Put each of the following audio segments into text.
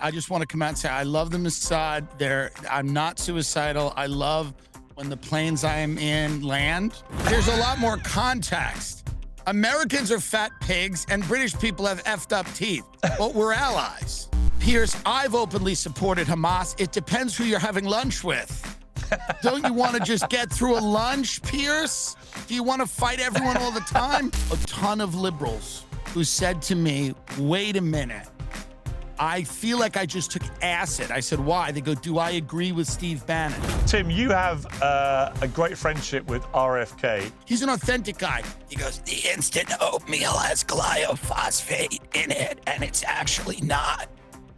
I just want to come out and say I love the Mossad. I'm not suicidal. I love when the planes I am in land. There's a lot more context. Americans are fat pigs and British people have effed up teeth, but we're allies. Piers, I've openly supported Hamas. It depends who you're having lunch with. Don't you want to just get through a lunch, Piers? Do you want to fight everyone all the time? A ton of liberals who said to me, wait a minute, I feel like I just took acid. I said, why? They go, do I agree with Steve Bannon? Tim, you have a great friendship with RFK. He's an authentic guy. He goes, the instant oatmeal has glyphosate in it, and it's actually not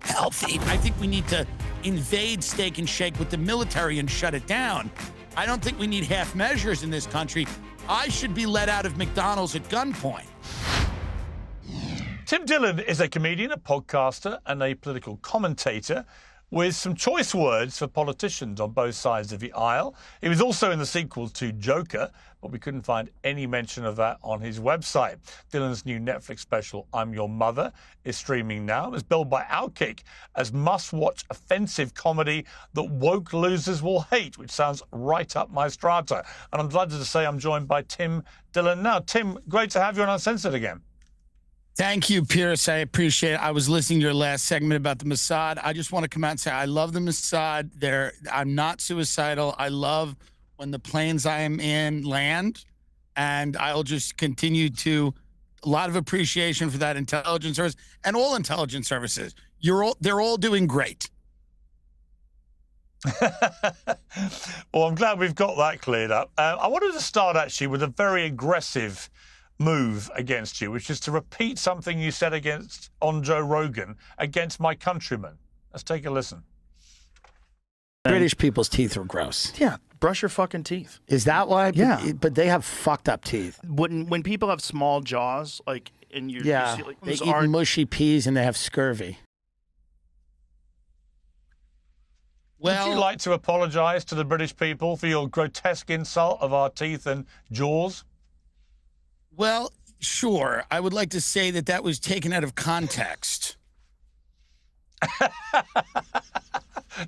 healthy. I think we need to invade Steak and Shake with the military and shut it down. I don't think we need half measures in this country. I should be let out of McDonald's at gunpoint. Tim Dillon is a comedian, a podcaster, and a political commentator with some choice words for politicians on both sides of the aisle. He was also in the sequel to Joker, but we couldn't find any mention of that on his website. Dillon's new Netflix special, I'm Your Mother, is streaming now. It's billed by Outkick as must-watch offensive comedy that woke losers will hate, which sounds right up my strata. And I'm delighted to say I'm joined by Tim Dillon now. Tim, great to have you on Uncensored again. Thank you, Piers. I appreciate it. I was listening to your last segment about the Mossad. I just want to come out and say I love the Mossad. I'm not suicidal. I love when the planes I am in land, and I'll just continue to a lot of appreciation for that intelligence service and all intelligence services. They're all doing great. Well, I'm glad we've got that cleared up. I wanted to start actually with a very aggressive move against you, which is to repeat something you said on Joe Rogan against my countrymen. Let's take a listen. British people's teeth are gross. Yeah, brush your fucking teeth. Is that why? Yeah. But they have fucked up teeth. When people have small jaws, like in your Yeah, you see, like, they eat mushy peas and they have scurvy. Well, would you like to apologise to the British people for your grotesque insult of our teeth and jaws? Well, sure. I would like to say that was taken out of context.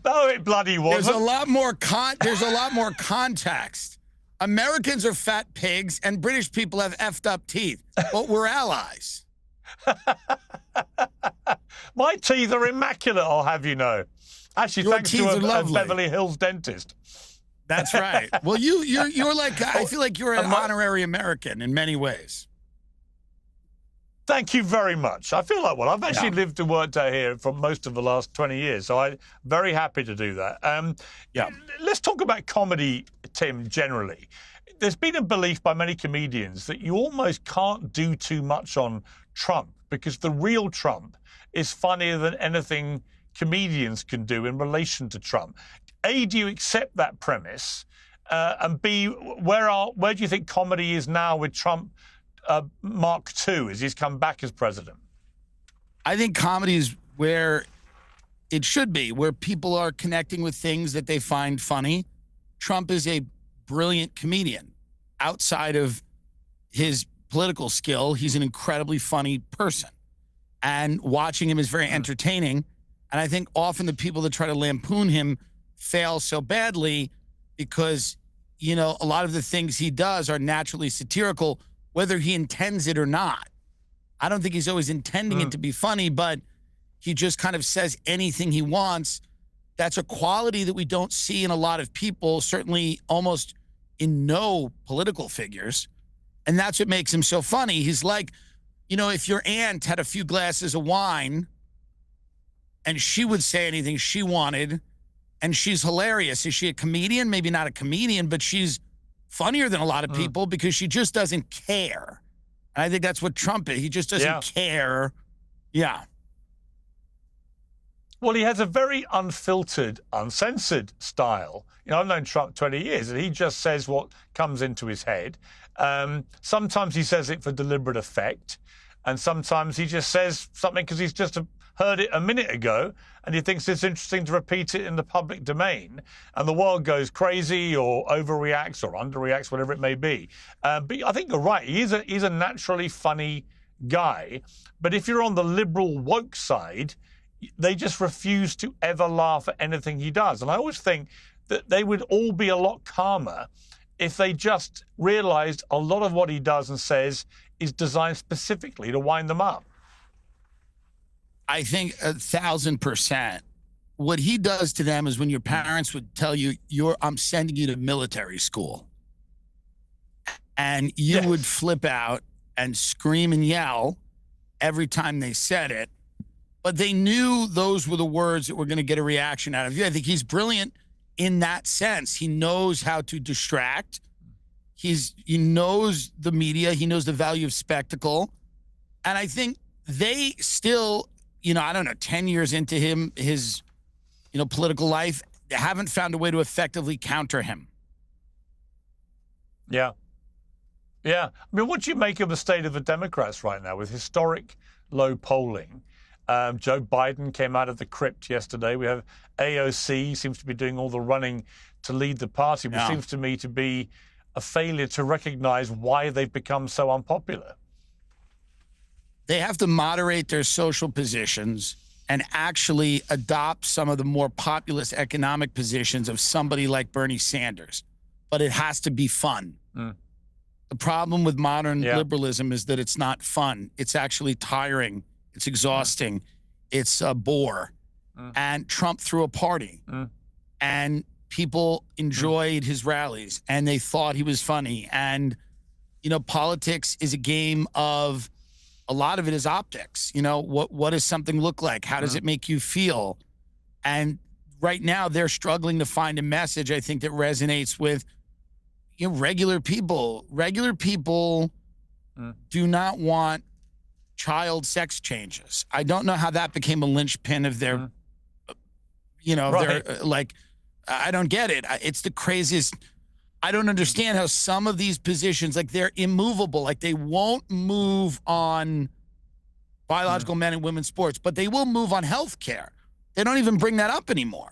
No, it bloody wasn't. There's a lot more context. Americans are fat pigs and British people have effed up teeth, but we're allies. My teeth are immaculate, I'll have you know. Actually, Your thanks teeth to are a lovely. Beverly Hills dentist. That's right. Well, you're like, I feel like you're an honorary American in many ways. Thank you very much. I feel like one. I've actually lived and worked out here for most of the last 20 years, so I'm very happy to do that. Let's talk about comedy, Tim, generally. There's been a belief by many comedians that you almost can't do too much on Trump because the real Trump is funnier than anything comedians can do in relation to Trump. A, do you accept that premise? And B, where do you think comedy is now with Trump Mark II as he's come back as president? I think comedy is where it should be, where people are connecting with things that they find funny. Trump is a brilliant comedian. Outside of his political skill, he's an incredibly funny person. And watching him is very entertaining. And I think often the people that try to lampoon him fail so badly because, a lot of the things he does are naturally satirical, whether he intends it or not. I don't think he's always intending it to be funny, but he just kind of says anything he wants. That's a quality that we don't see in a lot of people, certainly almost in no political figures. And that's what makes him so funny. He's like, if your aunt had a few glasses of wine and she would say anything she wanted, and she's hilarious. Is she a comedian? Maybe not a comedian, but she's funnier than a lot of people because she just doesn't care. And I think that's what Trump is. He just doesn't care. Yeah. Well, he has a very unfiltered, uncensored style. I've known Trump 20 years, and he just says what comes into his head. Sometimes he says it for deliberate effect, and sometimes he just says something because he's just heard it a minute ago, and he thinks it's interesting to repeat it in the public domain, and the world goes crazy or overreacts or underreacts, whatever it may be. But I think you're right. He's a naturally funny guy. But if you're on the liberal woke side, they just refuse to ever laugh at anything he does. And I always think that they would all be a lot calmer if they just realized a lot of what he does and says is designed specifically to wind them up. I think 1,000%. What he does to them is when your parents would tell you, I'm sending you to military school. And you would flip out and scream and yell every time they said it. But they knew those were the words that were going to get a reaction out of you. I think he's brilliant in that sense. He knows how to distract. He knows the media. He knows the value of spectacle. And I think they still, I don't know, 10 years into his political life, they haven't found a way to effectively counter him. Yeah. Yeah. I mean, what do you make of the state of the Democrats right now with historic low polling? Joe Biden came out of the crypt yesterday. We have AOC seems to be doing all the running to lead the party, which seems to me to be a failure to recognize why they've become so unpopular. They have to moderate their social positions and actually adopt some of the more populist economic positions of somebody like Bernie Sanders. But it has to be fun. The problem with modern liberalism is that it's not fun. It's actually tiring. It's exhausting. It's a bore. And Trump threw a party. And people enjoyed his rallies. And they thought he was funny. And, politics is a game of, a lot of it is optics. What does something look like? How does it make you feel? And right now they're struggling to find a message, I think, that resonates with regular people. Regular people do not want child sex changes. I don't know how that became a linchpin of their, their, I don't get it. It's the craziest. I don't understand how some of these positions, they're immovable. They won't move on biological men and women's sports, but they will move on health care. They don't even bring that up anymore.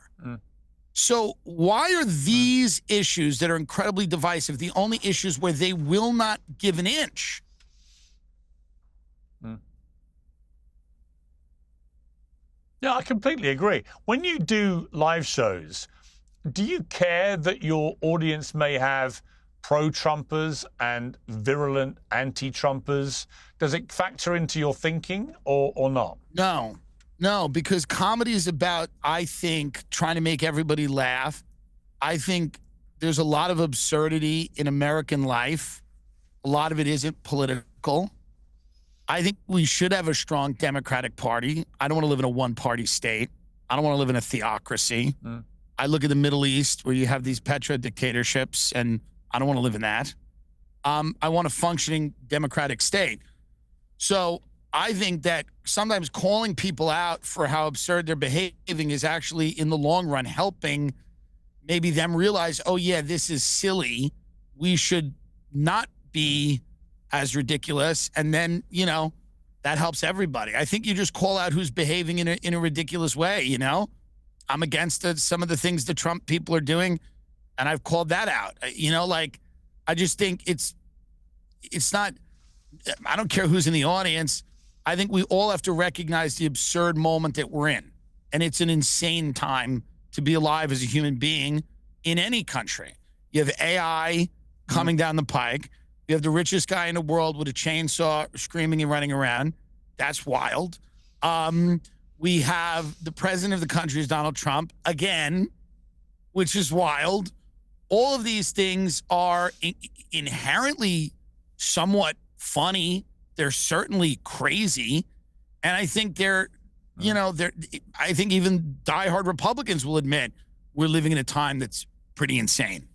So why are these issues that are incredibly divisive the only issues where they will not give an inch? Yeah, I completely agree. When you do live shows, do you care that your audience may have pro-Trumpers and virulent anti-Trumpers? Does it factor into your thinking or not? No, because comedy is about, I think, trying to make everybody laugh. I think there's a lot of absurdity in American life. A lot of it isn't political. I think we should have a strong Democratic Party. I don't want to live in a one-party state. I don't want to live in a theocracy. I look at the Middle East where you have these petro dictatorships, and I don't want to live in that. I want a functioning democratic state. So I think that sometimes calling people out for how absurd they're behaving is actually, in the long run, helping maybe them realize, oh, yeah, this is silly. We should not be as ridiculous. And then, that helps everybody. I think you just call out who's behaving in a ridiculous way, I'm against some of the things the Trump people are doing, and I've called that out. I just think it's not, I don't care who's in the audience. I think we all have to recognize the absurd moment that we're in. And it's an insane time to be alive as a human being in any country. You have AI coming down the pike. You have the richest guy in the world with a chainsaw screaming and running around. That's wild. We have the president of the country is Donald Trump again, which is wild. All of these things are inherently somewhat funny. They're certainly crazy. And I think I think even diehard Republicans will admit we're living in a time that's pretty insane.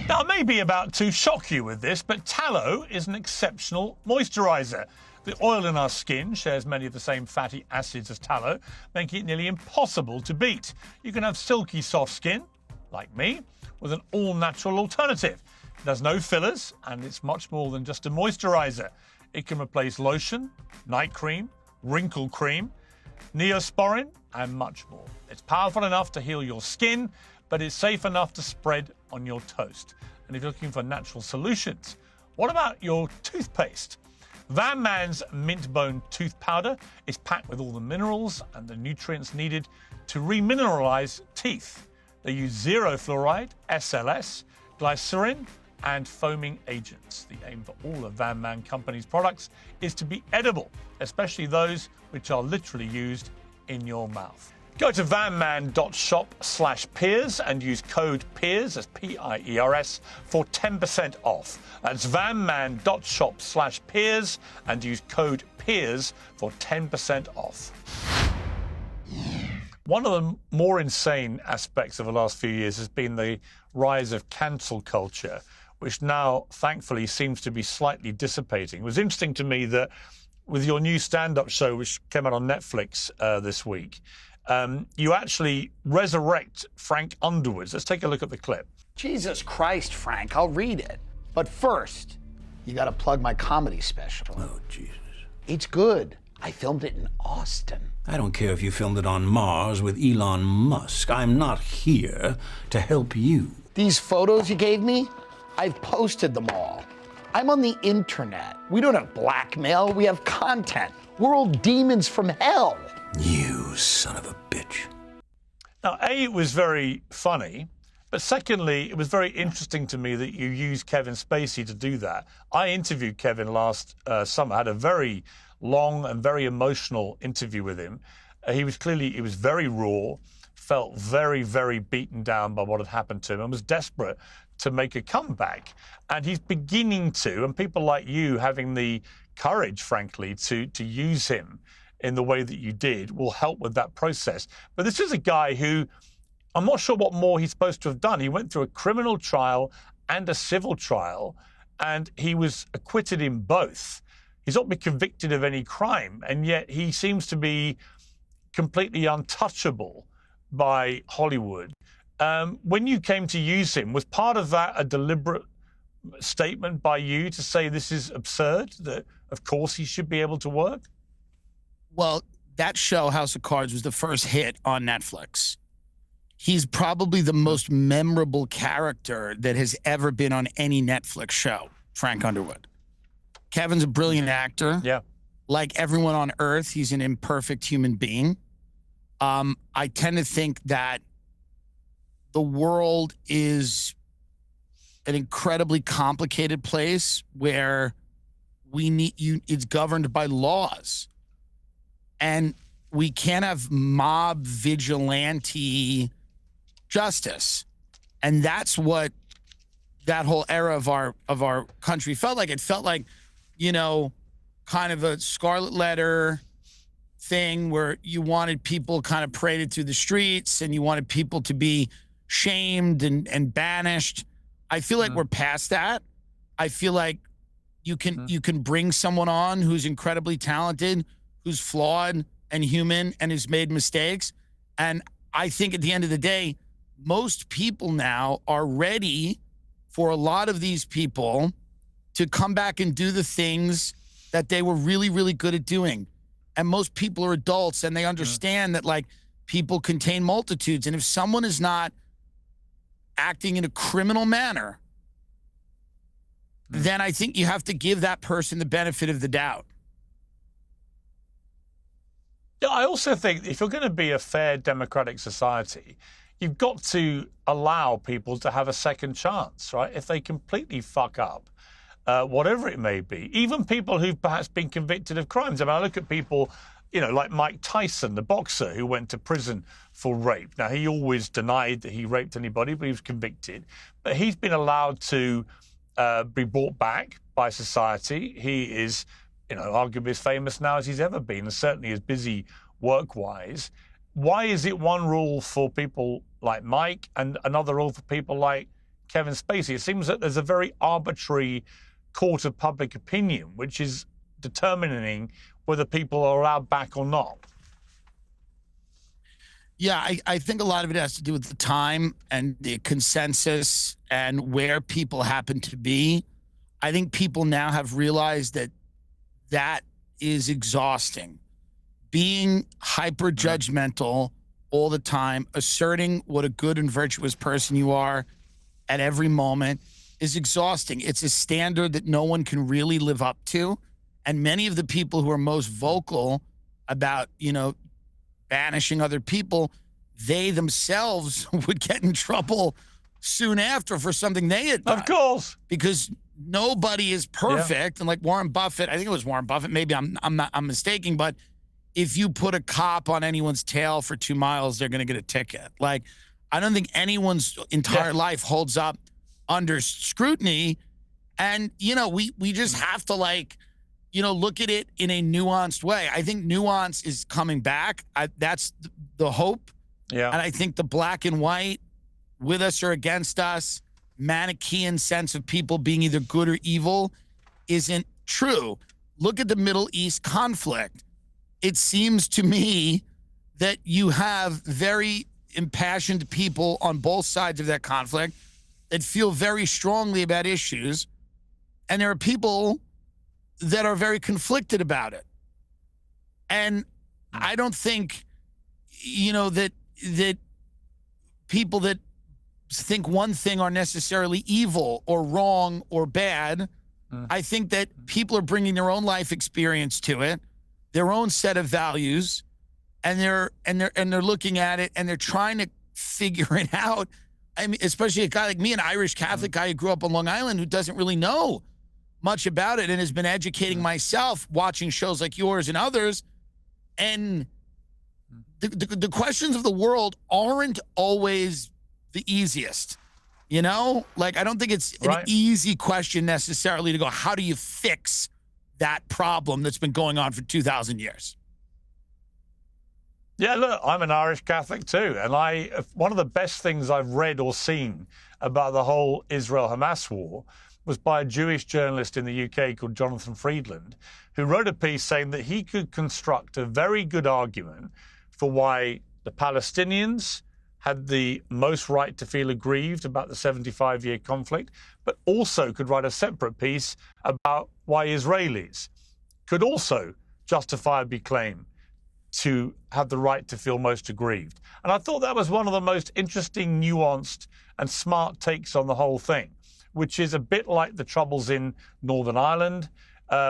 Now, I may be about to shock you with this, but tallow is an exceptional moisturizer. The oil in our skin shares many of the same fatty acids as tallow, making it nearly impossible to beat. You can have silky soft skin, like me, with an all-natural alternative. It has no fillers, and it's much more than just a moisturizer. It can replace lotion, night cream, wrinkle cream, Neosporin, and much more. It's powerful enough to heal your skin, but it's safe enough to spread on your toast. And if you're looking for natural solutions, what about your toothpaste? VanMan's mint bone tooth powder is packed with all the minerals and the nutrients needed to remineralize teeth. They use zero fluoride, SLS, glycerin, and foaming agents. The aim for all of VanMan Company's products is to be edible, especially those which are literally used in your mouth. Go to vanman.shop/Piers and use code Piers, that's P-I-E-R-S, for 10% off. That's vanman.shop/Piers and use code Piers for 10% off. One of the more insane aspects of the last few years has been the rise of cancel culture, which now, thankfully, seems to be slightly dissipating. It was interesting to me that with your new stand-up show, which came out on Netflix this week, you actually resurrect Frank Underwood. Let's take a look at the clip. Jesus Christ, Frank, I'll read it. But first, you gotta plug my comedy special. Oh, Jesus. It's good. I filmed it in Austin. I don't care if you filmed it on Mars with Elon Musk. I'm not here to help you. These photos you gave me, I've posted them all. I'm on the internet. We don't have blackmail, we have content. We're all demons from hell. You son of a bitch. Now, A, it was very funny, but secondly, it was very interesting to me that you used Kevin Spacey to do that. I interviewed Kevin last summer, had a very long and very emotional interview with him. He was very raw, felt very, very beaten down by what had happened to him and was desperate to make a comeback. And he's beginning to, and people like you having the courage, frankly, to use him in the way that you did will help with that process. But this is a guy who, I'm not sure what more he's supposed to have done. He went through a criminal trial and a civil trial, and he was acquitted in both. He's not been convicted of any crime, and yet he seems to be completely untouchable by Hollywood. When you came to use him, was part of that a deliberate statement by you to say this is absurd, that of course he should be able to work? Well, that show, House of Cards, was the first hit on Netflix. He's probably the most memorable character that has ever been on any Netflix show, Frank Underwood. Kevin's a brilliant actor. Yeah. Like everyone on Earth, he's an imperfect human being. I tend to think that the world is an incredibly complicated place where it's governed by laws. And we can't have mob vigilante justice. And that's what that whole era of our country felt like. It felt like, kind of a scarlet letter thing where you wanted people kind of paraded through the streets and you wanted people to be shamed and banished. I feel like we're past that. I feel like you can bring someone on who's incredibly talented, who's flawed and human and has made mistakes. And I think at the end of the day, most people now are ready for a lot of these people to come back and do the things that they were really, really good at doing. And most people are adults and they understand that like people contain multitudes. And if someone is not acting in a criminal manner, then I think you have to give that person the benefit of the doubt. Yeah, I also think if you're going to be a fair democratic society, you've got to allow people to have a second chance, right? If they completely fuck up, whatever it may be, even people who've perhaps been convicted of crimes. I mean, I look at people, like Mike Tyson, the boxer who went to prison for rape. Now, he always denied that he raped anybody, but he was convicted. But he's been allowed to be brought back by society. He is, arguably as famous now as he's ever been, and certainly as busy work-wise. Why is it one rule for people like Mike and another rule for people like Kevin Spacey? It seems that there's a very arbitrary court of public opinion, which is determining whether people are allowed back or not. Yeah, I think a lot of it has to do with the time and the consensus and where people happen to be. I think people now have realized that that is exhausting. Being hyper judgmental all the time, asserting what a good and virtuous person you are at every moment is exhausting. It's a standard that no one can really live up to. And many of the people who are most vocal about, banishing other people, they themselves would get in trouble soon after for something they had done. Of course. Because nobody is perfect. And like Warren Buffett, I think it was Warren Buffett, maybe I'm mistaken, but if you put a cop on anyone's tail for 2 miles, they're going to get a ticket. Like, I don't think anyone's entire life holds up under scrutiny. And, we just have to look at it in a nuanced way. I think nuance is coming back. That's the hope. Yeah. And I think the black and white, with us or against us, Manichaean sense of people being either good or evil isn't true. Look at the Middle East conflict. It seems to me that you have very impassioned people on both sides of that conflict that feel very strongly about issues. And there are people that are very conflicted about it. And I don't think, that people that think one thing are necessarily evil or wrong or bad. I think that people are bringing their own life experience to it, their own set of values, and they're looking at it and they're trying to figure it out. I mean, especially a guy like me, an Irish Catholic guy who grew up on Long Island, who doesn't really know much about it and has been educating myself, watching shows like yours and others. And the questions of the world aren't always the easiest, Like, I don't think it's an easy question necessarily to go, how do you fix that problem that's been going on for 2,000 years? Yeah, look, I'm an Irish Catholic too. And one of the best things I've read or seen about the whole Israel-Hamas war was by a Jewish journalist in the UK called Jonathan Friedland, who wrote a piece saying that he could construct a very good argument for why the Palestinians had the most right to feel aggrieved about the 75-year conflict, but also could write a separate piece about why Israelis could also justifiably claim to have the right to feel most aggrieved. And I thought that was one of the most interesting, nuanced, and smart takes on the whole thing, which is a bit like the troubles in Northern Ireland,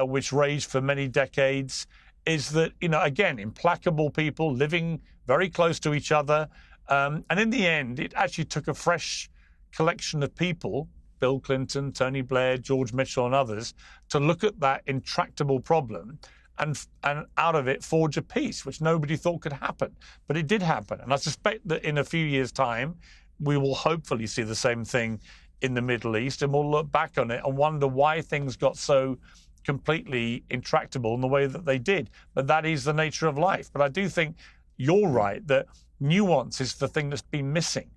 which raged for many decades, is that, again, implacable people living very close to each other. And in the end, it actually took a fresh collection of people, Bill Clinton, Tony Blair, George Mitchell, and others, to look at that intractable problem and out of it forge a peace, which nobody thought could happen. But it did happen. And I suspect that in a few years' time, we will hopefully see the same thing in the Middle East, and we'll look back on it and wonder why things got so completely intractable in the way that they did. But that is the nature of life. But I do think you're right that nuance is the thing that's been missing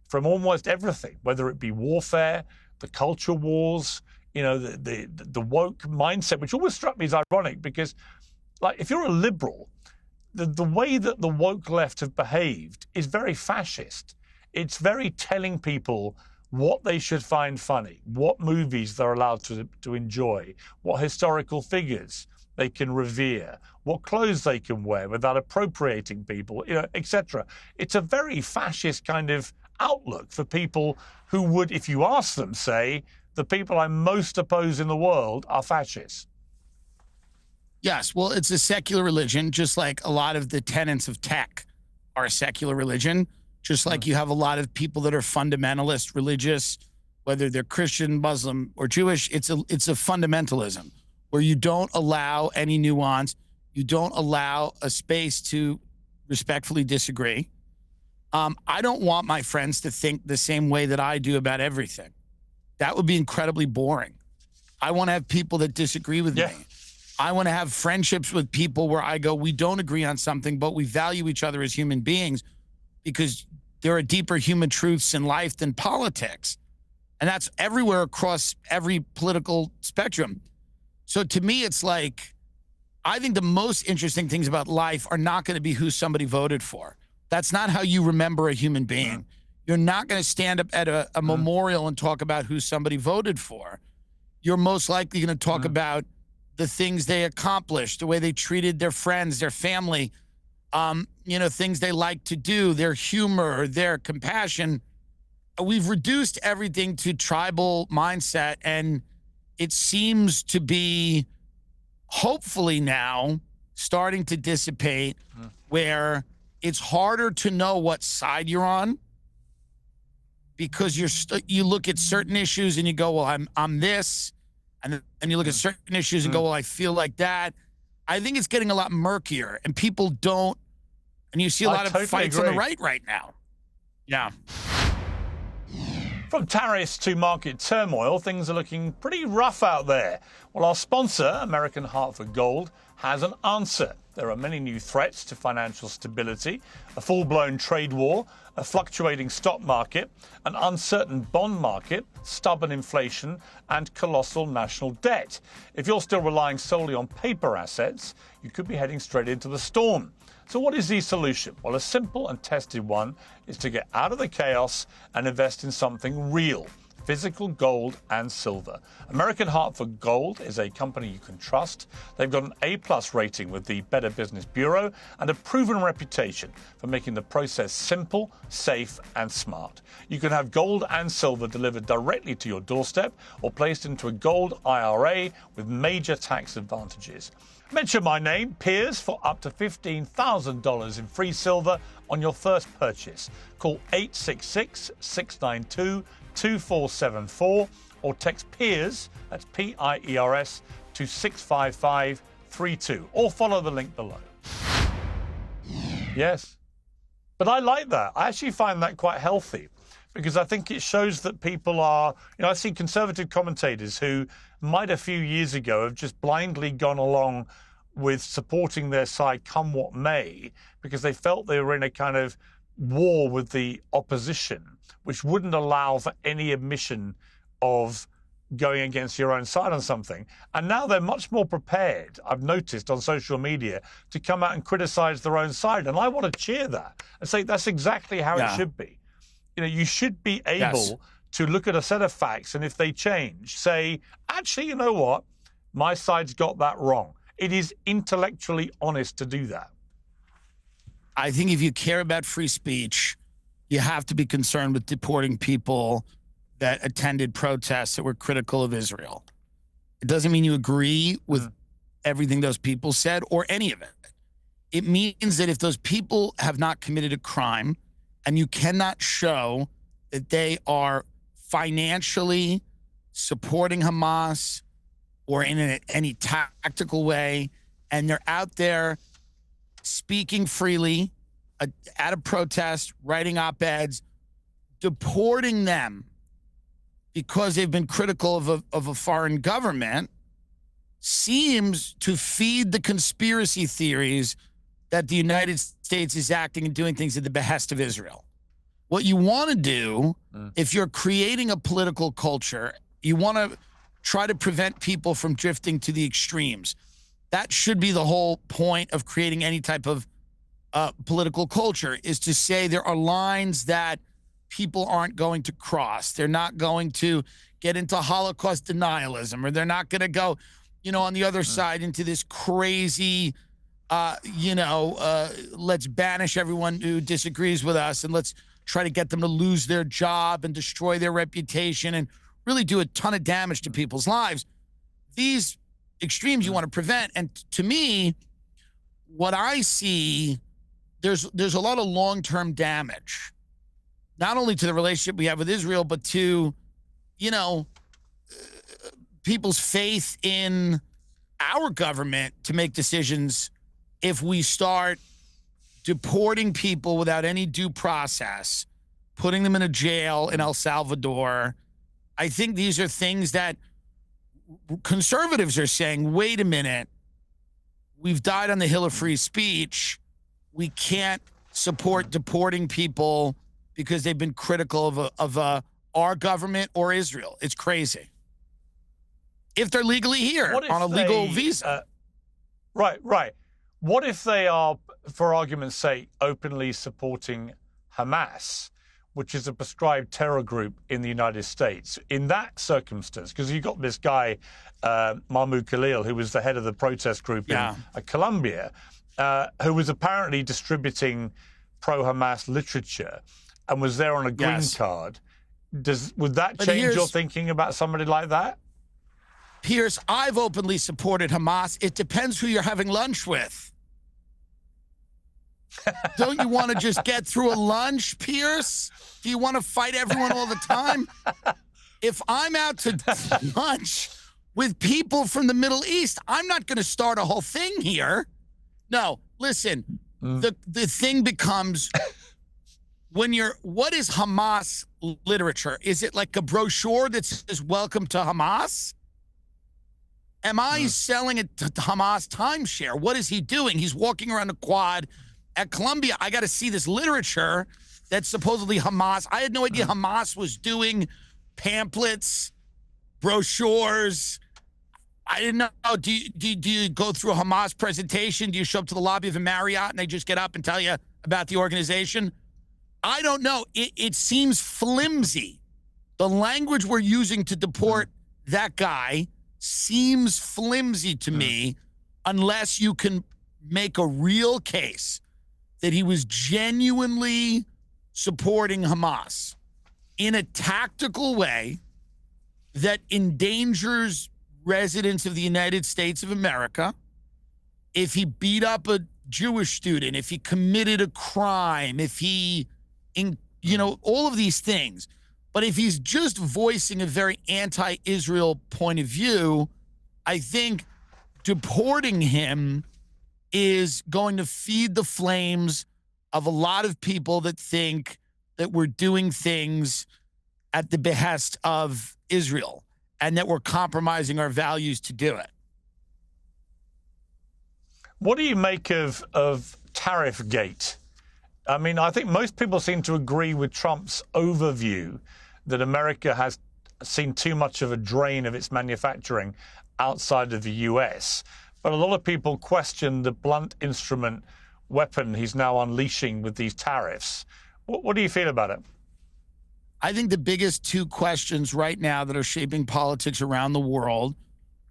from almost everything, whether it be warfare, the culture wars, the woke mindset, which always struck me as ironic because, like, if you're a liberal, the way that the woke left have behaved is very fascist. It's very telling people what they should find funny, what movies they're allowed to enjoy, what historical figures they can revere, what clothes they can wear without appropriating people, etc. It's a very fascist kind of outlook for people who would, if you ask them, say, the people I most oppose in the world are fascists. Yes, well, it's a secular religion, just like a lot of the tenets of tech are a secular religion, just like you have a lot of people that are fundamentalist religious, whether they're Christian, Muslim, or Jewish. It's a fundamentalism where you don't allow any nuance. You don't allow a space to respectfully disagree. I don't want my friends to think the same way that I do about everything. That would be incredibly boring. I want to have people that disagree with me. I want to have friendships with people where I go, we don't agree on something, but we value each other as human beings because there are deeper human truths in life than politics. And that's everywhere across every political spectrum. So to me, it's like, I think the most interesting things about life are not going to be who somebody voted for. That's not how you remember a human being. You're not going to stand up at a memorial and talk about who somebody voted for. You're most likely going to talk about the things they accomplished, the way they treated their friends, their family, things they like to do, their humor, their compassion. We've reduced everything to tribal mindset, and it seems to be hopefully now starting to dissipate, where it's harder to know what side you're on, because you look at certain issues and you go, well, I'm this, and you look at certain issues and go, well, I feel like that. I think it's getting a lot murkier, and people don't, and you see a lot of fights on the right now. Yeah. From tariffs to market turmoil, things are looking pretty rough out there. Well, our sponsor, American Hartford Gold, has an answer. There are many new threats to financial stability: a full-blown trade war, a fluctuating stock market, an uncertain bond market, stubborn inflation, and colossal national debt. If you're still relying solely on paper assets, you could be heading straight into the storm. So what is the solution? Well, a simple and tested one is to get out of the chaos and invest in something real: physical gold and silver. American Hartford Gold is a company you can trust. They've got an A+ rating with the Better Business Bureau and a proven reputation for making the process simple, safe, and smart. You can have gold and silver delivered directly to your doorstep or placed into a gold IRA with major tax advantages. Mention my name, Piers, for up to $15,000 in free silver on your first purchase. Call 866-692-2474 or text Piers, that's P-I-E-R-S, to 65532, or follow the link below. Yes. But I like that. I actually find that quite healthy, because I think it shows that people are, I see conservative commentators who might a few years ago have just blindly gone along with supporting their side come what may, because they felt they were in a kind of war with the opposition, which wouldn't allow for any admission of going against your own side on something. And now they're much more prepared, I've noticed on social media, to come out and criticize their own side. And I want to cheer that and say that's exactly how it should be. You should be able to look at a set of facts, and if they change, say, actually, you know what? My side's got that wrong. It is intellectually honest to do that. I think if you care about free speech, you have to be concerned with deporting people that attended protests that were critical of Israel. It doesn't mean you agree with everything those people said or any of it. It means that if those people have not committed a crime, and you cannot show that they are financially supporting Hamas or in any tactical way, and they're out there speaking freely at a protest, writing op-eds, deporting them because they've been critical of a foreign government, seems to feed the conspiracy theories that the United States is acting and doing things at the behest of Israel. What you want to do, if you're creating a political culture, you want to try to prevent people from drifting to the extremes. That should be the whole point of creating any type of political culture, is to say there are lines that people aren't going to cross. They're not going to get into Holocaust denialism, or they're not going to go, on the other side into this crazy, let's banish everyone who disagrees with us and let's try to get them to lose their job and destroy their reputation and really do a ton of damage to people's lives. These extremes you want to prevent. And to me, what I see, there's a lot of long-term damage, not only to the relationship we have with Israel, but to, people's faith in our government to make decisions. If we start deporting people without any due process, putting them in a jail in El Salvador, I think these are things that conservatives are saying, wait a minute, we've died on the hill of free speech. We can't support deporting people because they've been critical of our government or Israel. It's crazy. If they're legally here on a legal visa. Right. What if they are, for argument's sake, openly supporting Hamas, which is a prescribed terror group in the United States? In that circumstance, because you got this guy, Mahmoud Khalil, who was the head of the protest group in Colombia, who was apparently distributing pro-Hamas literature and was there on a green card. Would that change your thinking about somebody like that? Piers, I've openly supported Hamas. It depends who you're having lunch with. Don't you want to just get through a lunch, Piers? Do you want to fight everyone all the time? If I'm out to lunch with people from the Middle East, I'm not going to start a whole thing here. No, listen, the thing becomes what is Hamas literature? Is it like a brochure that says welcome to Hamas? Am I selling it to Hamas timeshare? What is he doing? He's walking around the quad at Columbia. I got to see this literature that's supposedly Hamas. I had no idea Hamas was doing pamphlets, brochures. I didn't know. Do you go through a Hamas presentation? Do you show up to the lobby of a Marriott and they just get up and tell you about the organization? I don't know. It seems flimsy. The language we're using to deport that guy seems flimsy to me unless you can make a real case that he was genuinely supporting Hamas in a tactical way that endangers residents of the United States of America. If he beat up a Jewish student, if he committed a crime, if he, all of these things. But if he's just voicing a very anti-Israel point of view, I think deporting him is going to feed the flames of a lot of people that think that we're doing things at the behest of Israel and that we're compromising our values to do it. What do you make of Tariff Gate? I mean, I think most people seem to agree with Trump's overview that America has seen too much of a drain of its manufacturing outside of the US. But a lot of people question the blunt instrument weapon he's now unleashing with these tariffs. What do you feel about it? I think the biggest two questions right now that are shaping politics around the world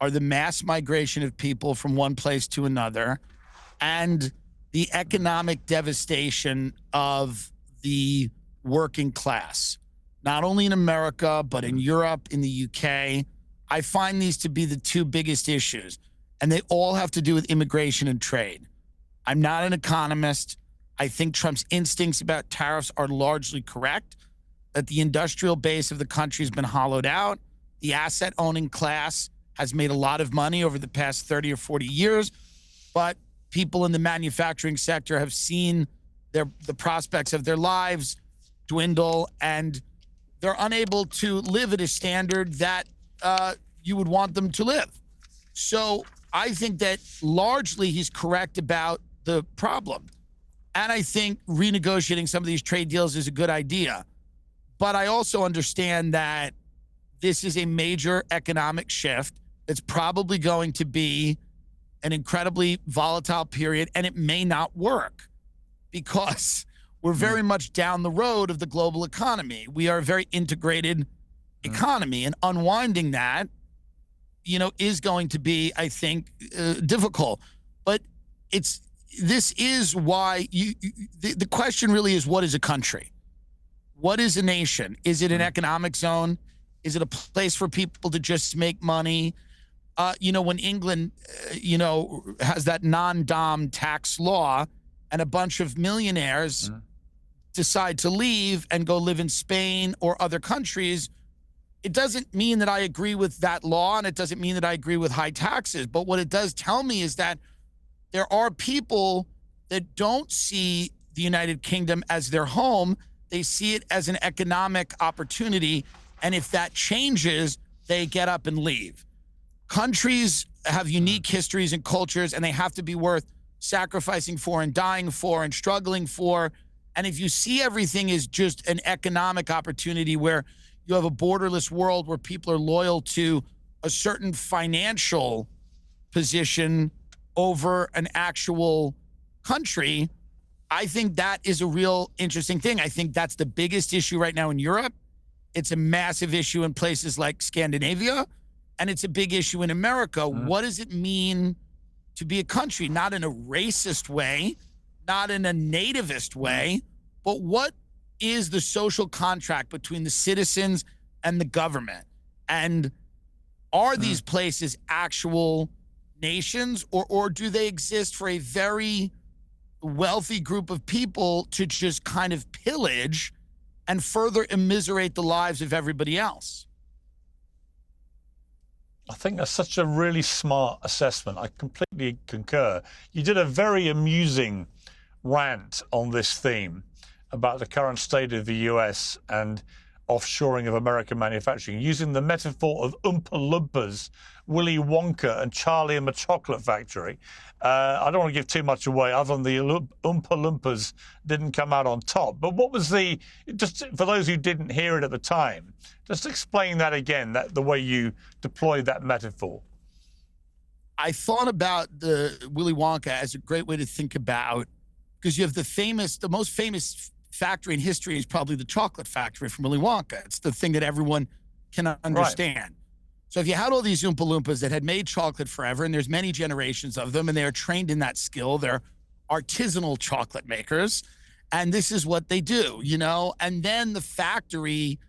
are the mass migration of people from one place to another and the economic devastation of the working class, not only in America, but in Europe, in the UK. I find these to be the two biggest issues, and they all have to do with immigration and trade. I'm not an economist. I think Trump's instincts about tariffs are largely correct, that the industrial base of the country has been hollowed out. The asset-owning class has made a lot of money over the past 30 or 40 years, but people in the manufacturing sector have seen the prospects of their lives dwindle, and they're unable to live at a standard that you would want them to live. So I think that largely he's correct about the problem. And I think renegotiating some of these trade deals is a good idea. But I also understand that this is a major economic shift. It's probably going to be an incredibly volatile period, and it may not work because we're very much down the road of the global economy. We are a very integrated economy, and unwinding that, is going to be, I think, difficult. But this is why the question really is, what is a country? What is a nation? Is it an economic zone? Is it a place for people to just make money? When England, has that non-dom tax law and a bunch of millionaires decide to leave and go live in Spain or other countries, it doesn't mean that I agree with that law, and it doesn't mean that I agree with high taxes. But what it does tell me is that there are people that don't see the United Kingdom as their home. They see it as an economic opportunity. And if that changes, they get up and leave. Countries have unique histories and cultures, and they have to be worth sacrificing for and dying for and struggling for. And if you see everything as just an economic opportunity where you have a borderless world where people are loyal to a certain financial position over an actual country, I think that is a real interesting thing. I think that's the biggest issue right now in Europe. It's a massive issue in places like Scandinavia, and it's a big issue in America. What does it mean to be a country? Not in a racist way, not in a nativist way, but what is the social contract between the citizens and the government? And Are these places actual nations, or do they exist for a very wealthy group of people to just kind of pillage and further immiserate the lives of everybody else? I think that's such a really smart assessment. I completely concur. You did a very amusing rant on this theme about the current state of the US and offshoring of American manufacturing, using the metaphor of Oompa Loompas, Willy Wonka and Charlie and the Chocolate Factory. I don't want to give too much away other than the Oompa Loompas didn't come out on top. But what was just for those who didn't hear it at the time, just explain that again, the way you deployed that metaphor. I thought about the Willy Wonka as a great way to think about, because you have the most famous factory in history is probably the chocolate factory from Willy Wonka. It's the thing that everyone can understand. Right. So if you had all these Oompa Loompas that had made chocolate forever, and there's many generations of them, and they are trained in that skill, they're artisanal chocolate makers, and this is what they do, and then the factory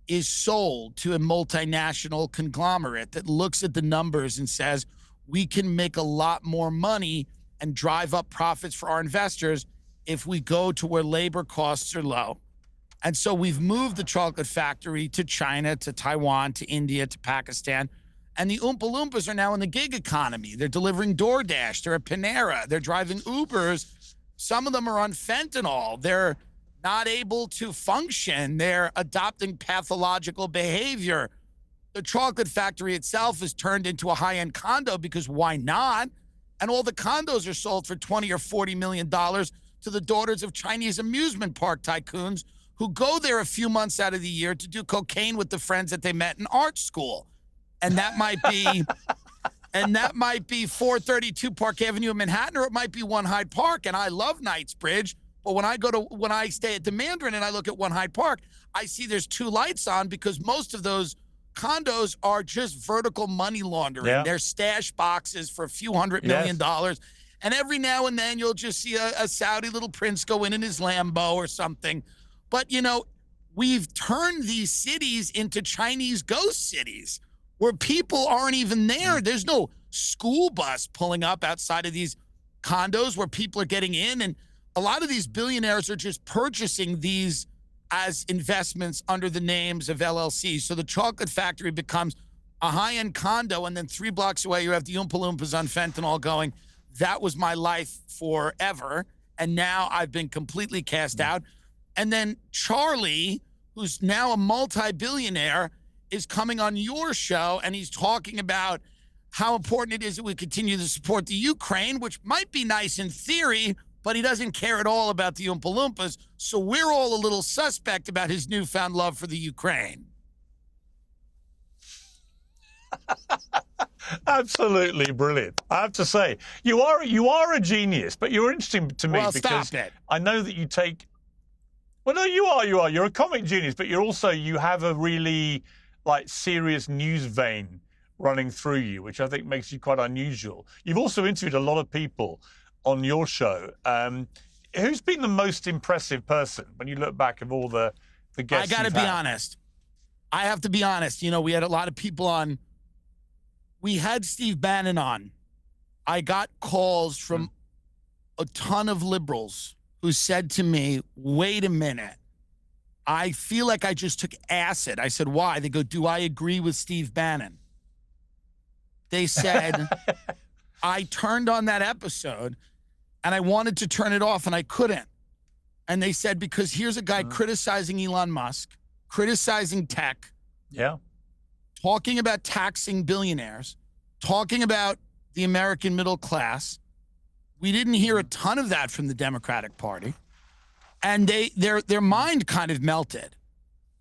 is sold to a multinational conglomerate that looks at the numbers and says, we can make a lot more money and drive up profits for our investors if we go to where labor costs are low. And so we've moved the chocolate factory to China, to Taiwan, to India, to Pakistan. And the Oompa Loompas are now in the gig economy. They're delivering DoorDash. They're at Panera. They're driving Ubers. Some of them are on fentanyl. They're not able to function. They're adopting pathological behavior. The chocolate factory itself is turned into a high-end condo because why not? And all the condos are sold for $20 or $40 million to the daughters of Chinese amusement park tycoons who go there a few months out of the year to do cocaine with the friends that they met in art school. And that might be and that might be 432 Park Avenue in Manhattan, or it might be One Hyde Park. And I love Knightsbridge, but when I stay at the Mandarin and I look at One Hyde Park, I see there's two lights on because most of those condos are just vertical money laundering. Yeah. They're stash boxes for a few $100 million. And every now and then you'll just see a Saudi little prince go in his Lambo or something. But, we've turned these cities into Chinese ghost cities where people aren't even there. There's no school bus pulling up outside of these condos where people are getting in. And a lot of these billionaires are just purchasing these as investments under the names of LLCs. So the chocolate factory becomes a high-end condo, and then 3 blocks away you have the Oompa Loompas on fentanyl going, that was my life forever, and now I've been completely cast out. And then Charlie, who's now a multi-billionaire, is coming on your show, and he's talking about how important it is that we continue to support the Ukraine, which might be nice in theory, but he doesn't care at all about the Oompa Loompas. So we're all a little suspect about his newfound love for the Ukraine. Absolutely brilliant. I have to say, you are a genius, but you're interesting to me because I know that you take. Well, no, you are. You're a comic genius, but you have a really serious news vein running through you, which I think makes you quite unusual. You've also interviewed a lot of people on your show. Who's been the most impressive person when you look back of all the guests? I got to be honest. I have to be honest. We had a lot of people on. We had Steve Bannon on. I got calls from a ton of liberals who said to me, wait a minute, I feel like I just took acid. I said, why? They go, do I agree with Steve Bannon? They said, I turned on that episode and I wanted to turn it off and I couldn't. And they said, because here's a guy criticizing Elon Musk, criticizing tech, talking about taxing billionaires, talking about the American middle class. We didn't hear a ton of that from the Democratic Party. And their mind kind of melted.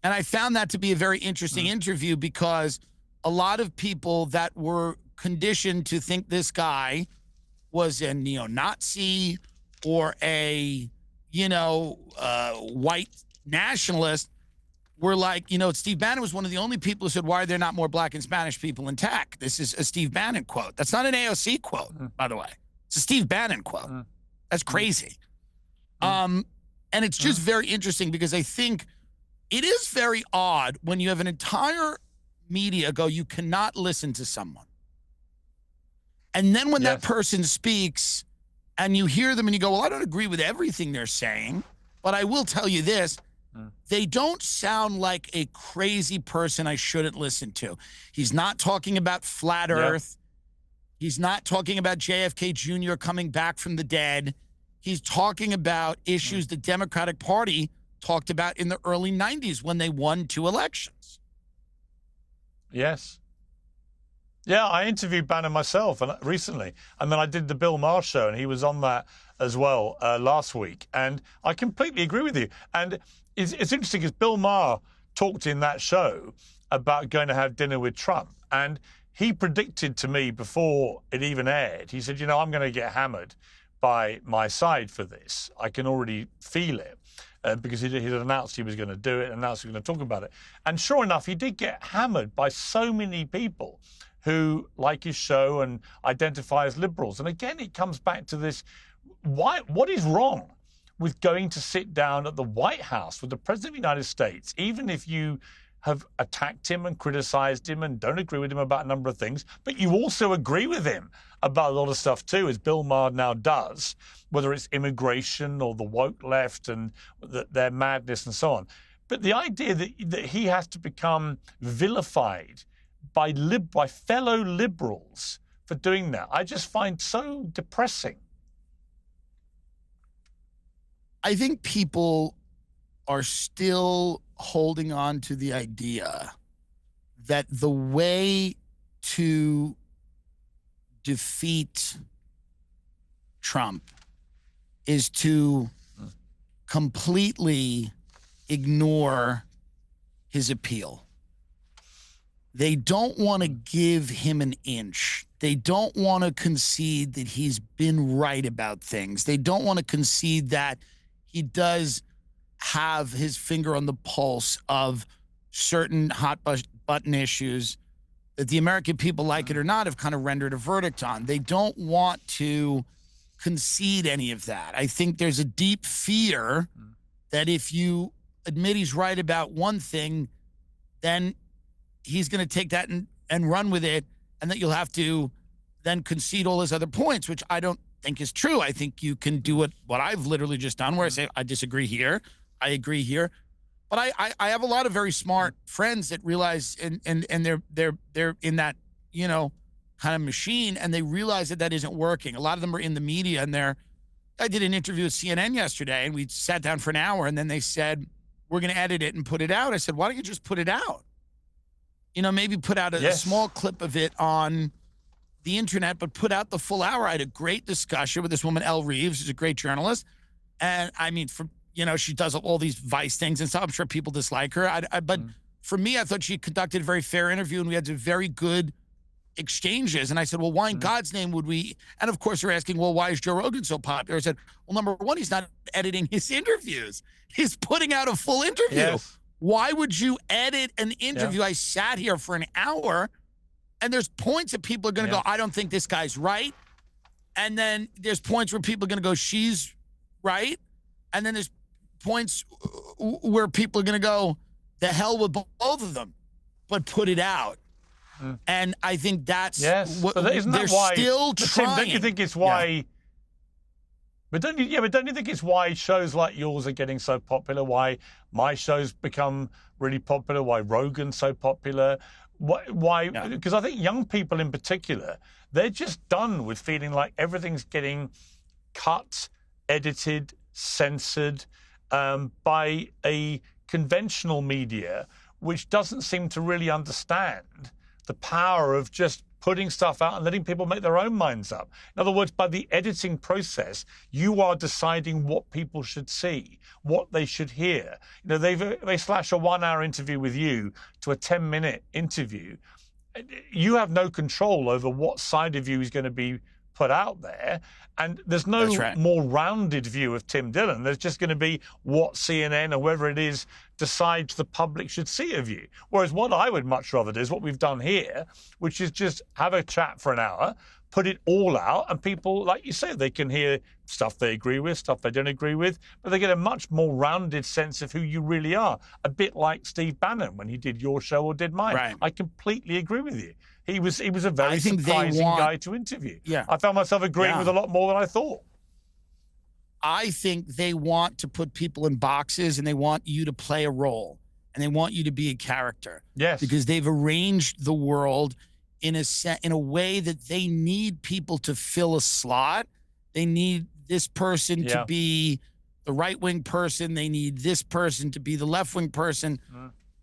And I found that to be a very interesting interview because a lot of people that were conditioned to think this guy was a neo-Nazi or a, white nationalist were like, Steve Bannon was one of the only people who said, why are there not more black and Spanish people in tech? This is a Steve Bannon quote. That's not an AOC quote, by the way. It's a Steve Bannon quote. That's crazy. And it's just very interesting because I think it is very odd when you have an entire media go, you cannot listen to someone. And then when that person speaks and you hear them and you go, well, I don't agree with everything they're saying, but I will tell you this, they don't sound like a crazy person I shouldn't listen to. He's not talking about flat Earth. He's not talking about JFK Jr. coming back from the dead. He's talking about issues the Democratic Party talked about in the early 90s when they won 2 elections. Yes. Yeah, I interviewed Bannon myself recently. And then I did the Bill Maher show, and he was on that as well last week. And I completely agree with you. And it's interesting because Bill Maher talked in that show about going to have dinner with Trump. And he predicted to me before it even aired, he said, I'm going to get hammered by my side for this. I can already feel it. Because he had announced he was going to do it, announced he was going to talk about it. And sure enough, he did get hammered by so many people who like his show and identify as liberals. And again, it comes back to this, what is wrong with going to sit down at the White House with the President of the United States, even if you have attacked him and criticized him and don't agree with him about a number of things, but you also agree with him about a lot of stuff too, as Bill Maher now does, whether it's immigration or the woke left and their madness and so on. But the idea that he has to become vilified by fellow liberals for doing that, I just find so depressing. I think people are still holding on to the idea that the way to defeat Trump is to completely ignore his appeal. They don't want to give him an inch. They don't want to concede that he's been right about things. They don't want to concede that he does have his finger on the pulse of certain hot button issues that the American people, like it or not, have kind of rendered a verdict on. They don't want to concede any of that. I think there's a deep fear that if you admit he's right about one thing, then he's going to take that and run with it, and that you'll have to then concede all his other points, which I don't think is true. I think you can do what I've literally just done, where I say, I disagree here, I agree here. But I have a lot of very smart friends that realize, and they're in that, kind of machine, and they realize that isn't working. A lot of them are in the media, and I did an interview with CNN yesterday, and we sat down for an hour, and then they said, we're going to edit it and put it out. I said, why don't you just put it out? Maybe put out a small clip of it on the internet, but put out the full hour. I had a great discussion with this woman, Elle Reeves, who's a great journalist. And I mean, she does all these Vice things and stuff. I'm sure people dislike her. But for me, I thought she conducted a very fair interview, and we had very good exchanges. And I said, well, why in God's name would we? And of course, they're asking, well, why is Joe Rogan so popular? I said, well, number one, he's not editing his interviews. He's putting out a full interview. Yes. Why would you edit an interview? I sat here for an hour, and there's points that people are going to go, I don't think this guy's right. And then there's points where people are going to go, she's right. And then there's points where people are going to go, the hell with both of them, but put it out. And I think that's what isn't that why, still trying. Tim, don't you think it's why? Yeah. But don't you think it's why shows like yours are getting so popular? Why my shows become really popular? Why Rogan's so popular? Why? Because I think young people in particular, they're just done with feeling like everything's getting cut, edited, censored by a conventional media, which doesn't seem to really understand the power of just putting stuff out and letting people make their own minds up. In other words, by the editing process, you are deciding what people should see, what they should hear. They slash a 1 hour interview with you to a 10-minute interview. You have no control over what side of you is going to be put out there. And there's no more rounded view of Tim Dillon. There's just going to be what CNN or whoever it is decides the public should see of you. Whereas what I would much rather do is what we've done here, which is just have a chat for an hour, put it all out, and people, like you say, they can hear stuff they agree with, stuff they don't agree with, but they get a much more rounded sense of who you really are. A bit like Steve Bannon when he did your show or did mine. Right. I completely agree with you. He was a very think surprising guy to interview. Yeah. I found myself agreeing with a lot more than I thought. I think they want to put people in boxes and they want you to play a role and they want you to be a character. Yes. Because they've arranged the world in a way that they need people to fill a slot. They need this person to be the right-wing person. They need this person to be the left-wing person.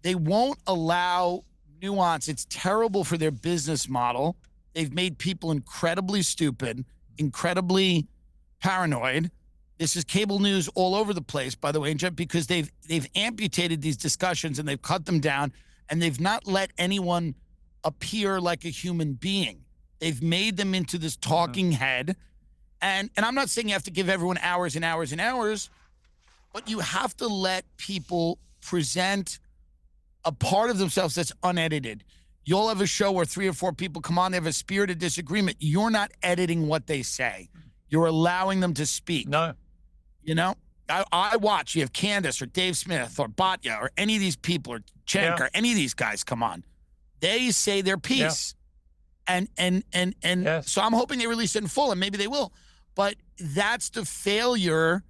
They won't allow nuance. It's terrible for their business model. They've made people incredibly stupid, incredibly paranoid. This is cable news all over the place, by the way, because they've amputated these discussions and they've cut them down, and they've not let anyone appear like a human being. They've made them into this talking head. And I'm not saying you have to give everyone hours and hours and hours, but you have to let people present a part of themselves that's unedited. You'll have a show where 3 or 4 people come on, they have a spirited disagreement. You're not editing what they say. You're allowing them to speak. No. You know, I watch. You have Candace or Dave Smith or Batya or any of these people or Cenk or any of these guys come on. They say their piece. And so I'm hoping they release it in full, and maybe they will. But that's the failure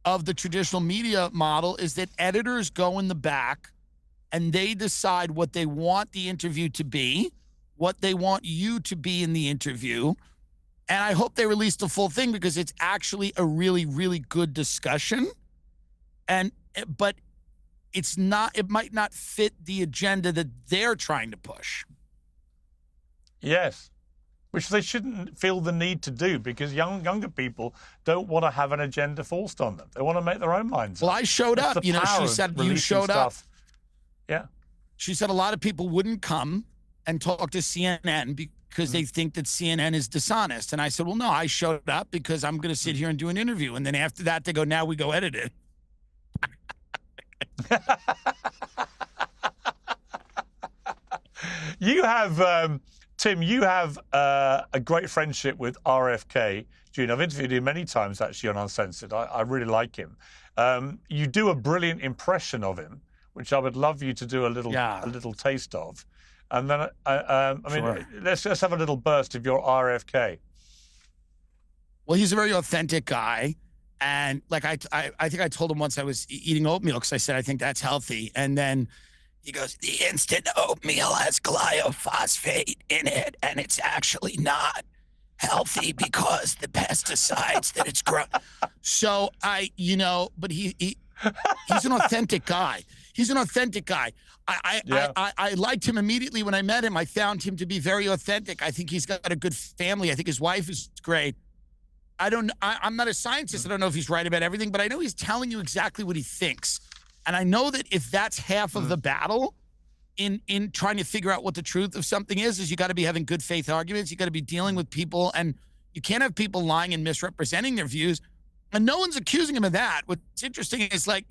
of the traditional media model, is that editors go in the back and they decide what they want the interview to be, what they want you to be in the interview. And I hope they release the full thing, because it's actually a really, really good discussion. But it's not, it might not fit the agenda that they're trying to push. Yes, which they shouldn't feel the need to do, because younger people don't want to have an agenda forced on them. They want to make their own minds up. Well, I showed up. You know, she said you showed up. Yeah. She said a lot of people wouldn't come and talk to CNN because they think that CNN is dishonest. And I said, well, no, I showed up because I'm going to sit here and do an interview. And then after that, they go, now we go edit it. You have, Tim, you have a great friendship with RFK Jr. I've interviewed him many times, actually, on Uncensored. I really like him. You do a brilliant impression of him, which I would love you to do a little taste of. And then, I mean, let's just have a little burst of your RFK. Well, he's a very authentic guy. And like I think I told him once I was eating oatmeal because I said, I think that's healthy. And then he goes, the instant oatmeal has glyphosate in it, and it's actually not healthy because the pesticides that it's grown. So but he's an authentic guy. He's an authentic guy. I liked him immediately when I met him. I found him to be very authentic. I think he's got a good family. I think his wife is great. I'm not a scientist. I don't know if he's right about everything, but I know he's telling you exactly what he thinks. And I know that if that's half of the battle in trying to figure out what the truth of something is you got to be having good faith arguments. You got to be dealing with people, and you can't have people lying and misrepresenting their views. And no one's accusing him of that. What's interesting is, like,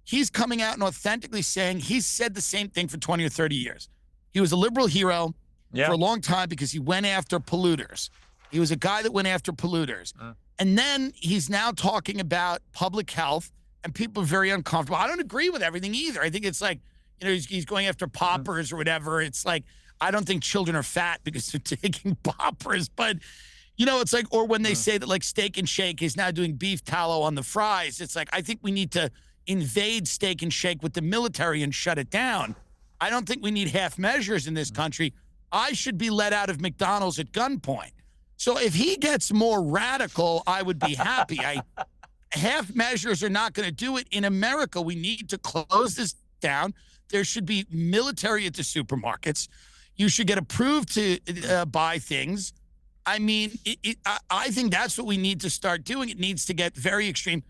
he's coming out and authentically saying he's said the same thing for 20 or 30 years. He was a liberal hero for a long time because he went after polluters. He was a guy that went after polluters. And then he's now talking about public health, and people are very uncomfortable. I don't agree with everything either. I think it's like, he's going after poppers or whatever. It's like, I don't think children are fat because they're taking poppers. But, it's like, or when they say that, like, Steak and Shake is now doing beef tallow on the fries. It's like, I think we need to invade Steak and Shake with the military and shut it down. I don't think we need half measures in this country. I should be let out of McDonald's at gunpoint. So if he gets more radical, I would be happy. Half measures are not going to do it. In America, we need to close this down. There should be military at the supermarkets. You should get approved to buy things. I mean, I think that's what we need to start doing. It needs to get very extreme.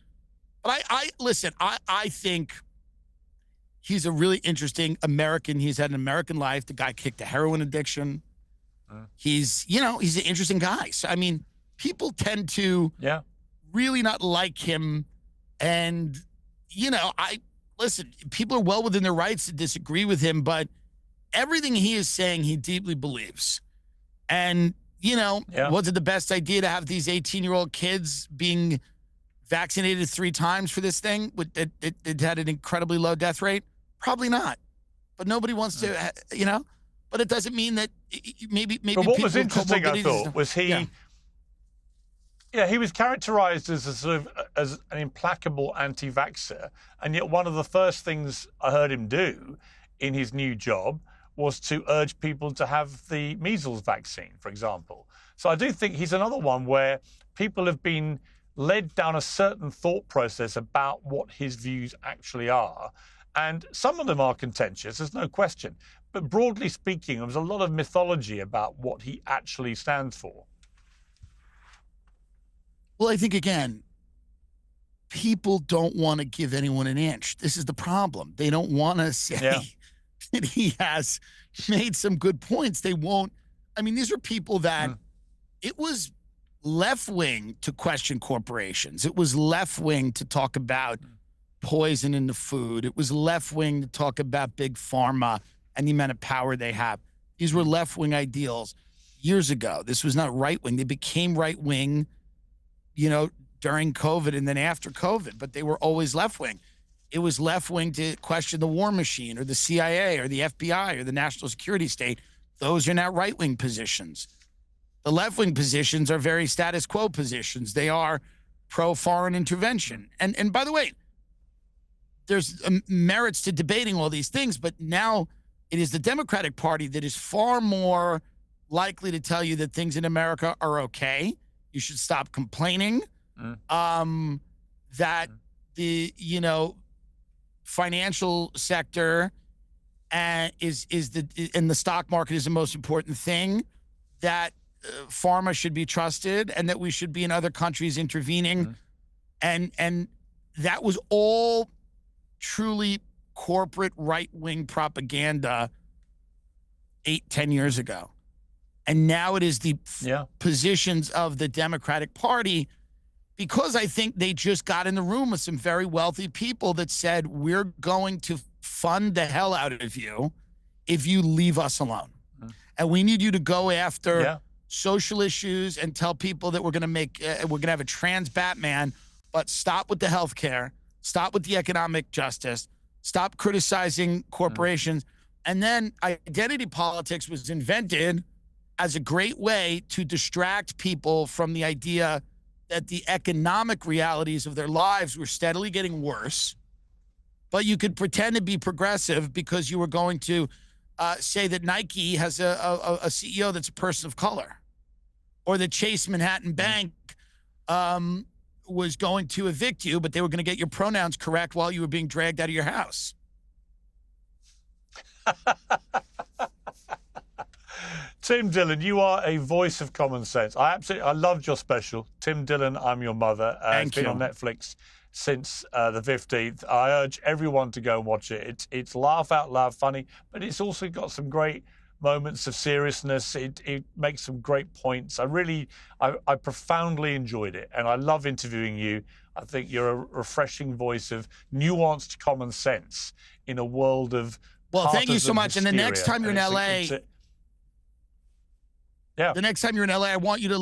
But I think he's a really interesting American. He's had an American life. The guy kicked a heroin addiction. He's an interesting guy. So, I mean, people tend to really not like him. And, people are well within their rights to disagree with him, but everything he is saying, he deeply believes. And was it the best idea to have these 18-year-old kids being vaccinated 3 times for this thing? It had an incredibly low death rate? Probably not. But nobody wants to, But it doesn't mean that maybe. But what was interesting, I thought, was he was characterized as a sort of as an implacable anti-vaxxer, and yet one of the first things I heard him do in his new job was to urge people to have the measles vaccine, for example. So I do think he's another one where people have been led down a certain thought process about what his views actually are. And some of them are contentious, there's no question. But broadly speaking, there's a lot of mythology about what he actually stands for. Well, I think, again, people don't want to give anyone an inch. This is the problem. They don't want to say that he has made some good points. They won't. I mean, these are people that it was left-wing to question corporations. It was left-wing to talk about poison in the food. It was left-wing to talk about big pharma and the amount of power they have. These were left-wing ideals years ago. This was not right-wing. They became right-wing, during COVID and then after COVID, but they were always left-wing. It was left-wing to question the war machine or the CIA or the FBI or the national security state. Those are now right-wing positions. The left-wing positions are very status quo positions. They are pro-foreign intervention. And by the way, there's merits to debating all these things, but now it is the Democratic Party that is far more likely to tell you that things in America are okay. You should stop complaining. That the financial sector and the stock market is the most important thing. That pharma should be trusted, and that we should be in other countries intervening, and that was all truly corporate right-wing propaganda 8-10 years ago. And now it is the positions of the Democratic Party, because I think they just got in the room with some very wealthy people that said, we're going to fund the hell out of you if you leave us alone. And we need you to go after social issues and tell people that we're going to have a trans Batman, but stop with the healthcare, stop with the economic justice, stop criticizing corporations. And then identity politics was invented as a great way to distract people from the idea that the economic realities of their lives were steadily getting worse, but you could pretend to be progressive because you were going to say that Nike has a CEO that's a person of color, or that Chase Manhattan Bank was going to evict you, but they were going to get your pronouns correct while you were being dragged out of your house. Tim Dillon, you are a voice of common sense. I loved your special, Tim Dillon, I'm Your Mother. It's been on Netflix since the 15th. I urge everyone to go and watch it. It's laugh out loud funny, but it's also got some great moments of seriousness. It makes some great points. I profoundly enjoyed it, and I love interviewing you. I think you're a refreshing voice of nuanced common sense in a world of thank you so much. Hysteria. And the next time you're in LA, the next time you're in LA, I want you to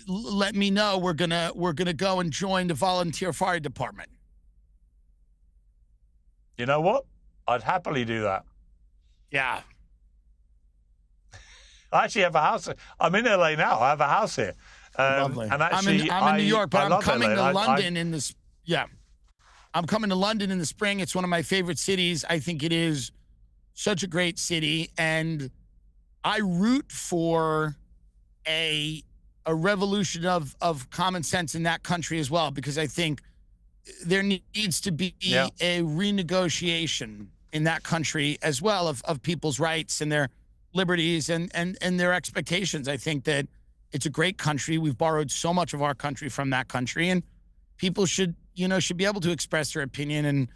let me know. We're gonna go and join the volunteer fire department. You know what? I'd happily do that. Yeah. I actually have a house. I'm in LA now. I have a house here. Lovely. And actually, I'm in New York, but I'm coming to London in this. Yeah, I'm coming to London in the spring. It's one of my favorite cities. I think it is such a great city, and I root for a revolution of common sense in that country as well, because I think there needs to be a renegotiation in that country as well of people's rights and their liberties and their expectations. I think that it's a great country. We've borrowed so much of our country from that country, and people should be able to express their opinion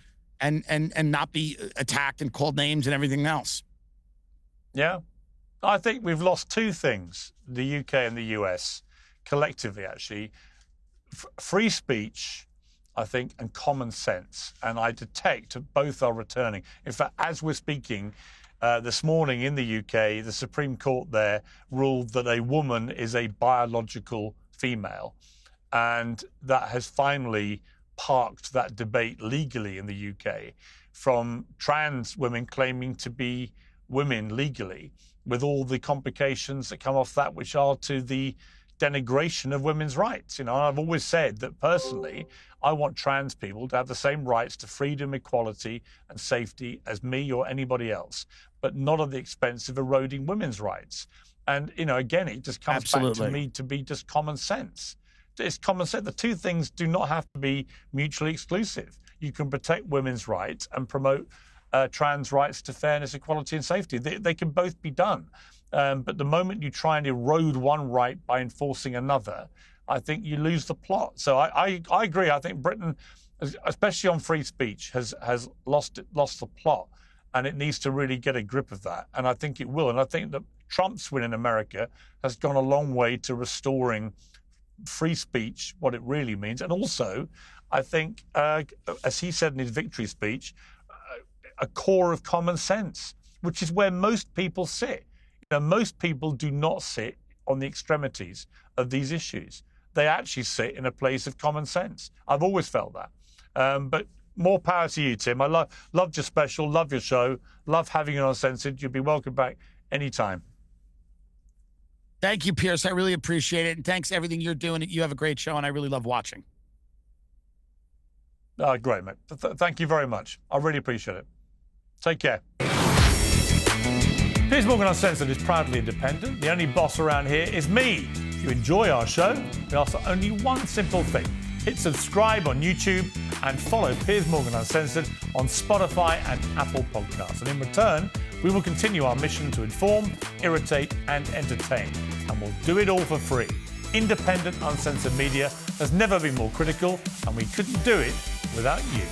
and not be attacked and called names and everything else. Yeah. I think we've lost two things, the UK and the US, collectively, actually. Free speech, I think, and common sense. And I detect both are returning. In fact, as we're speaking, This morning in the UK, the Supreme Court there ruled that a woman is a biological female. And that has finally parked that debate legally in the UK from trans women claiming to be women legally, with all the complications that come off that, which are to the denigration of women's rights. You know, I've always said that personally, I want trans people to have the same rights to freedom, equality, and safety as me or anybody else, but not at the expense of eroding women's rights. And, you know, again, it just comes back to me to be just common sense. It's common sense. The two things do not have to be mutually exclusive. You can protect women's rights and promote trans rights to fairness, equality, and safety. They can both be done. But the moment you try and erode one right by enforcing another, I think you lose the plot. So I agree. I think Britain, especially on free speech, has lost the plot, and it needs to really get a grip of that. And I think it will. And I think that Trump's win in America has gone a long way to restoring free speech, what it really means. And also, I think, as he said in his victory speech, a core of common sense, which is where most people sit. You know, most people do not sit on the extremities of these issues. They actually sit in a place of common sense. I've always felt that. But more power to you, Tim. I loved your special, love your show, love having you on Uncensored. You'll be welcome back anytime. Thank you, Piers. I really appreciate it. And thanks for everything you're doing. You have a great show, and I really love watching. Great, mate. Thank you very much. I really appreciate it. Take care. Piers Morgan Uncensored is proudly independent. The only boss around here is me. If you enjoy our show, we ask for only one simple thing. Hit subscribe on YouTube and follow Piers Morgan Uncensored on Spotify and Apple Podcasts. And in return, we will continue our mission to inform, irritate, and entertain. And we'll do it all for free. Independent, uncensored media has never been more critical, and we couldn't do it without you.